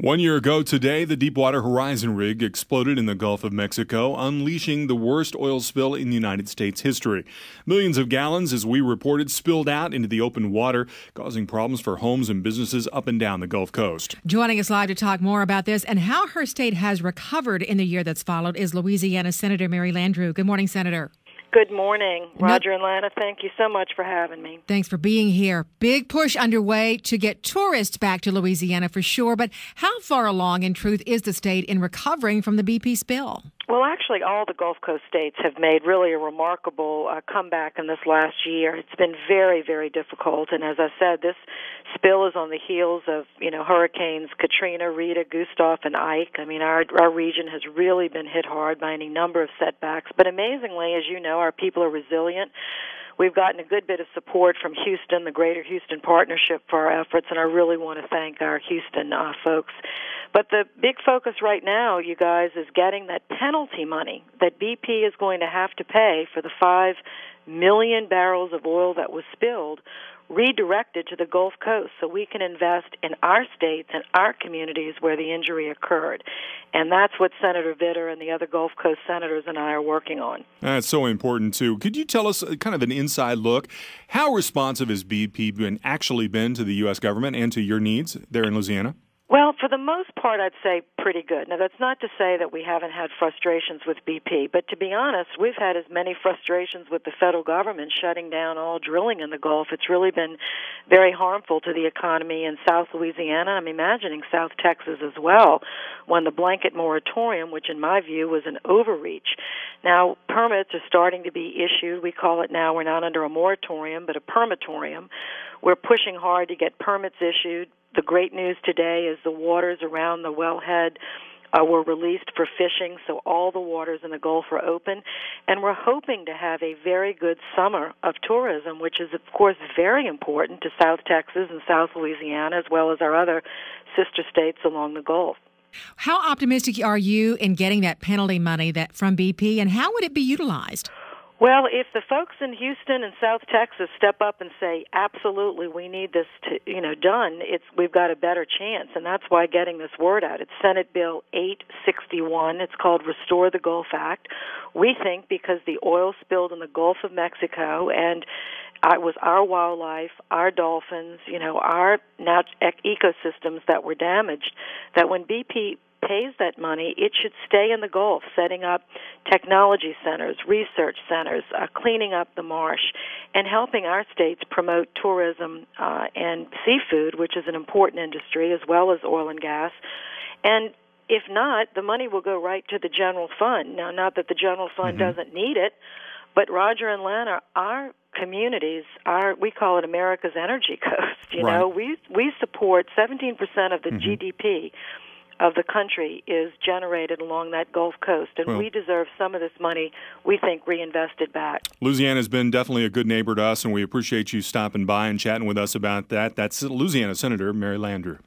1 year ago today, the Deepwater Horizon rig exploded in the Gulf of Mexico, unleashing the worst oil spill in United States history. Millions of gallons, as we reported, spilled out into the open water, causing problems for homes and businesses up and down the Gulf Coast. Joining us live to talk more about this and how her state has recovered in the year that's followed is Louisiana Senator Mary Landrieu. Good morning, Senator. Good morning, Roger and Lana. Thank you so much for having me. Thanks for being here. Big push underway to get tourists back to Louisiana for sure, but how far along, in truth, is the state in recovering from the BP spill? Well, actually, all the Gulf Coast states have made really a remarkable comeback in this last year. It's been very, very difficult, and as I said, this spill is on the heels of, hurricanes Katrina, Rita, Gustav, and Ike. I mean, our region has really been hit hard by any number of setbacks, but amazingly, as you know, our people are resilient. We've gotten a good bit of support from Houston, the Greater Houston Partnership, for our efforts, and I really want to thank our Houston folks. But the big focus right now, you guys, is getting that penalty money that BP is going to have to pay for the 5 million barrels of oil that was spilled, redirected to the Gulf Coast so we can invest in our states and our communities where the injury occurred. And that's what Senator Vitter and the other Gulf Coast senators and I are working on. That's so important, too. Could you tell us kind of an inside look? How responsive has BP actually been to the U.S. government and to your needs there in Louisiana? Well, for the most part, I'd say pretty good. Now, that's not to say that we haven't had frustrations with BP, but to be honest, we've had as many frustrations with the federal government shutting down all drilling in the Gulf. It's really been very harmful to the economy in South Louisiana. I'm imagining South Texas as well, when the blanket moratorium, which in my view was an overreach. Now, permits are starting to be issued. We call it now, we're not under a moratorium, but a permitorium. We're pushing hard to get permits issued. The great news today is the waters around the wellhead were released for fishing, so all the waters in the Gulf are open. And we're hoping to have a very good summer of tourism, which is, of course, very important to South Texas and South Louisiana, as well as our other sister states along the Gulf. How optimistic are you in getting that penalty money from BP, and how would it be utilized? Well, if the folks in Houston and South Texas step up and say, absolutely, we need this done, we've got a better chance, and that's why getting this word out. It's Senate Bill 861. It's called Restore the Gulf Act. We think because the oil spilled in the Gulf of Mexico and it was our wildlife, our dolphins, our ecosystems that were damaged, that when BP pays that money, it should stay in the Gulf, setting up technology centers, research centers, cleaning up the marsh, and helping our states promote tourism and seafood, which is an important industry, as well as oil and gas. And if not, the money will go right to the general fund. Now, not that the general fund doesn't need it, but Roger and Lana, our communities we call it America's energy coast. Right. We support 17% of the GDP of the country is generated along that Gulf Coast, and we deserve some of this money, we think, reinvested back. Louisiana has been definitely a good neighbor to us, and we appreciate you stopping by and chatting with us about that. That's Louisiana Senator Mary Landrieu.